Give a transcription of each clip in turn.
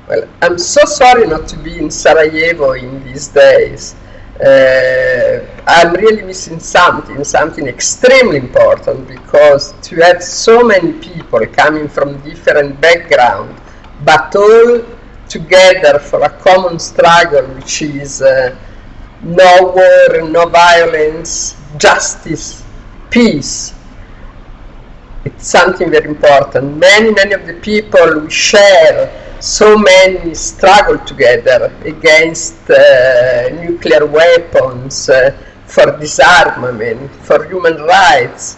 Well, I'm so sorry not to be in Sarajevo in these days. I'm really missing something extremely important, because to have so many people coming from different backgrounds, but all together for a common struggle, which is no war, no violence, justice, peace. It's something very important. Many of the people we share so many struggle together against nuclear weapons, for disarmament, for human rights,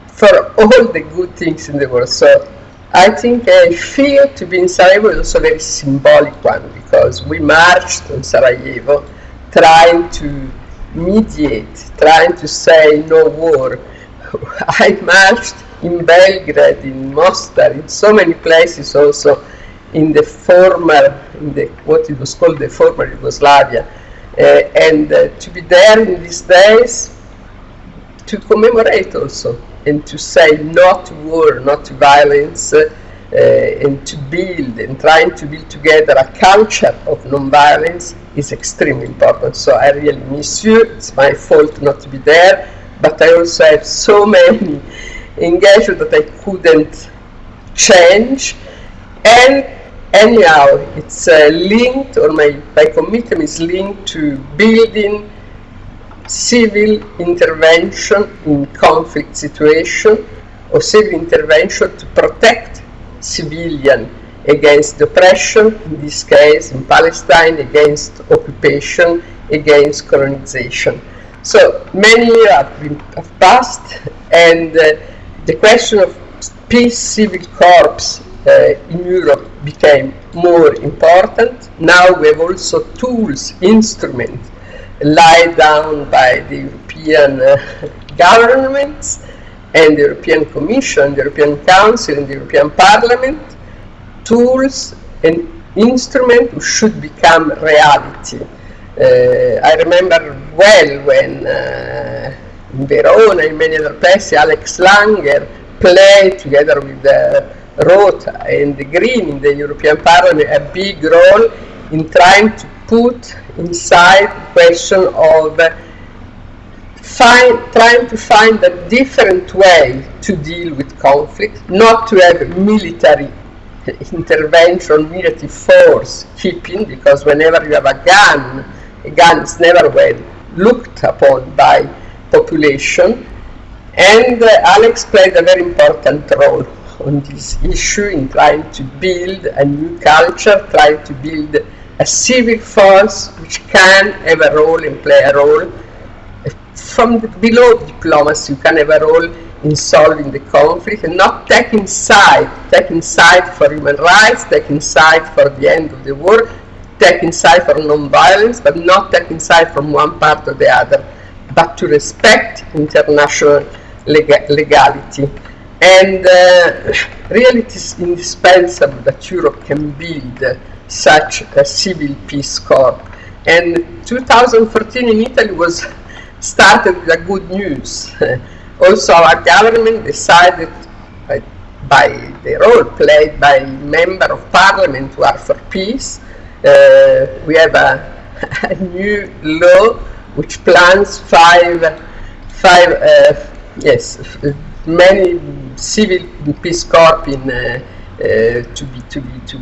for all the good things in the world. So I think I feel to be in Sarajevo is also a very symbolic one, because we marched in Sarajevo trying to mediate, trying to say no war. I marched in Belgrade, in Mostar, in so many places, also in the former, what it was called the former Yugoslavia. And to be there in these days, to commemorate also, and to say no to war, not to violence, and to build, and trying to build together a culture of non-violence is extremely important. So I really miss you. It's my fault not to be there, but I also have so many engagements that I couldn't change. And anyhow, it's linked, or my commitment is linked to building civil intervention in conflict situation, or civil intervention to protect civilians against oppression, in this case in Palestine, against occupation, against colonization. So many years have passed, and the question of peace civil corps in Europe became more important. Now we have also tools, instruments laid down by the European governments, and the European Commission, the European Council, and the European Parliament, tools and instruments which should become reality. I remember well when in Verona, in many other places, Alex Langer played together with Rota and the Green in the European Parliament a big role in trying to put inside the question of trying to find a different way to deal with conflict, not to have military intervention, military force keeping, because whenever you have a gun is never well looked upon by population. And Alex played a very important role on this issue in trying to build a new culture, trying to build a civil force which can have a role and play a role. From below diplomacy, you can have a role in solving the conflict, and not taking side for human rights, taking side for the end of the war, taking side for non-violence, but not taking side from one part or the other, but to respect international legality. And really it is indispensable that Europe can build such a civil peace corps. And 2014 in Italy was started with a good news. Also, our government decided, by the role played by members of parliament who are for peace, we have a new law which plans many civil peace corps to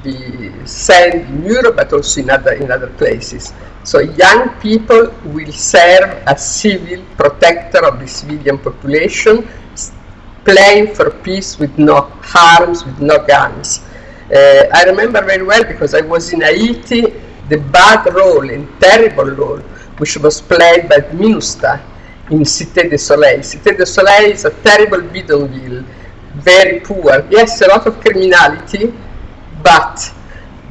be sent in Europe, but also in other places. So young people will serve as civil protector of the civilian population, playing for peace with no arms, with no guns. I remember very well, because I was in Haiti, the bad role and terrible role which was played by MINUSTA in Cité du Soleil. Cité du Soleil is a terrible bidonville, very poor. Yes, a lot of criminality, but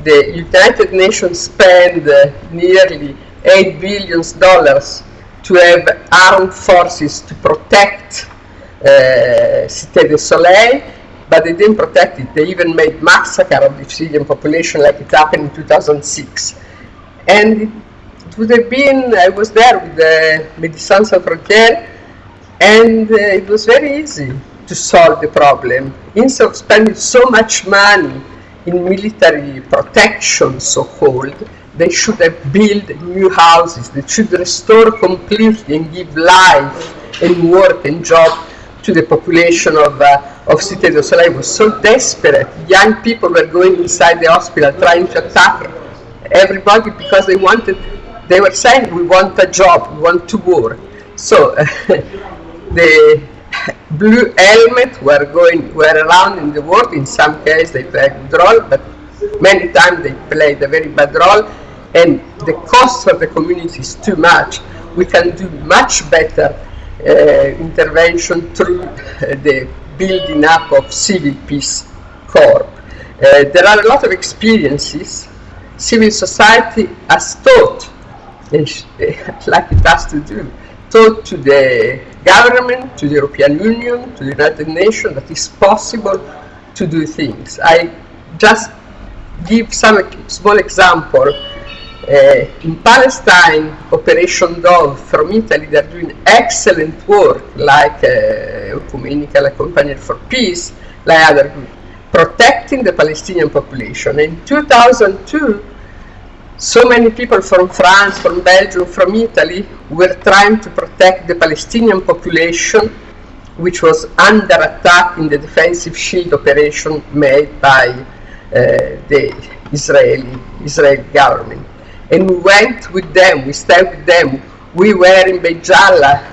the United Nations spend nearly $8 billion to have armed forces to protect Cité du Soleil, but they didn't protect it. They even made massacre of the civilian population like it happened in 2006. And it would have been, I was there with the Médecins Sans Frontières, and it was very easy to solve the problem. Instead of spending so much money in military protection, so-called. They should have built new houses. They should restore completely and give life and work and job to the population of Cité du Soleil. Was so desperate. Young people were going inside the hospital trying to attack everybody because they were saying, we want a job, we want to work. So the blue helmet were around in the world. In some cases they played a good role, but many times they played a very bad role, and the cost for the community is too much. We can do much better intervention through the building up of civil peace corps. There are a lot of experiences. Civil society has taught, like it has to do, taught to the government, to the European Union, to the United Nations that it's possible to do things. I just give some small example. In Palestine, Operation Dove from Italy, they're doing excellent work, like Ecumenica, like Campagna for Peace, like other groups, protecting the Palestinian population. In 2002, so many people from France, from Belgium, from Italy were trying to protect the Palestinian population, which was under attack in the defensive shield operation made by the Israeli government. And we went with them, we stayed with them. We were in Beit Jala,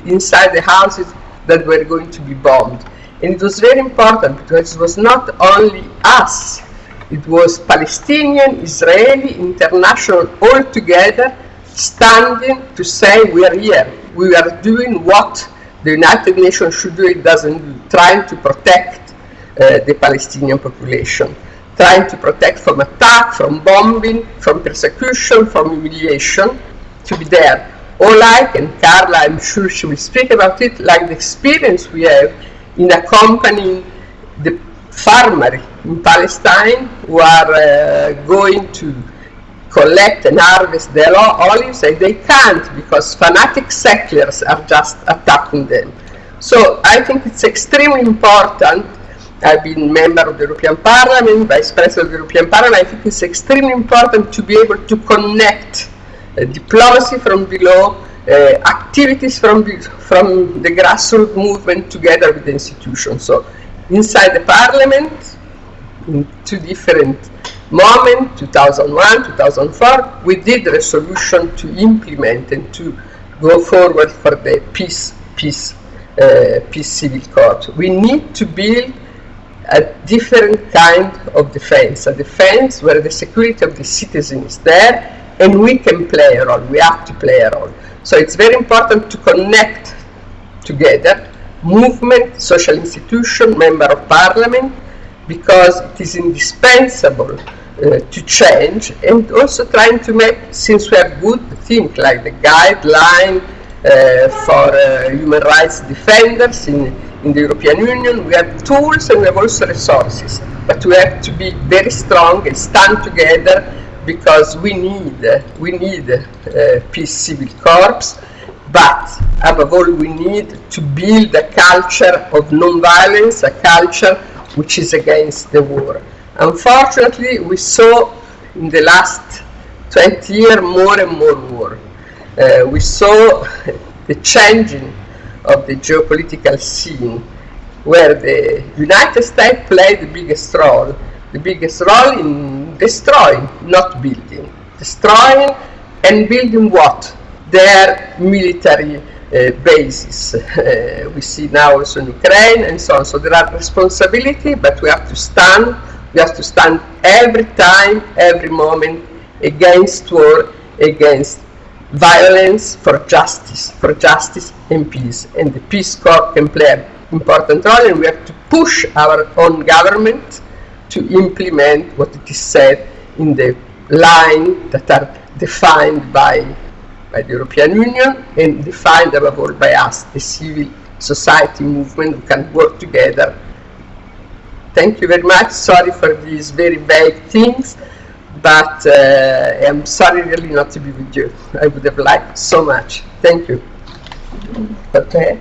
inside the houses that were going to be bombed. And it was very important because it was not only us, it was Palestinian, Israeli, international, all together, standing to say we are here. We are doing what the United Nations should do, it doesn't do, trying to protect the Palestinian population, trying to protect from attack, from bombing, from persecution, from humiliation, to be there. Or like, and Carla, I'm sure she will speak about it, like the experience we have in accompanying the farmers in Palestine who are going to collect and harvest their olives, and they can't because fanatic settlers are just attacking them. So I think it's extremely important. I've been member of the European Parliament, Vice President of the European Parliament. I think it's extremely important to be able to connect diplomacy from below, activities from the grassroots movement together with the institutions. So inside the Parliament, in two different moments, 2001, 2004, we did resolution to implement and to go forward for the peace civil corps. We need to build a different kind of defense, a defense where the security of the citizen is there and we can play a role, we have to play a role. So it's very important to connect together movement, social institution, member of parliament, because it is indispensable to change, and also trying to make, since we have good things like the guideline for human rights defenders in the European Union, we have tools and we have also resources, but we have to be very strong and stand together because we need peace civil corps, but above all we need to build a culture of non-violence, a culture which is against the war. Unfortunately, we saw in the last 20 years more and more war. We saw the changing of the geopolitical scene, where the United States played the biggest role in destroying, not building. Destroying and building what? Their military bases. We see now also in Ukraine and so on. So there are responsibility, but we have to stand. We have to stand every time, every moment against war, against violence, for justice and peace. And the Peace Corps can play an important role, and we have to push our own government to implement what it is said in the line that are defined by the European Union and defined above all by us, the civil society movement. We can work together. Thank you very much. Sorry for these very vague things, but I'm sorry really not to be with you. I would have liked so much. Thank you. Okay.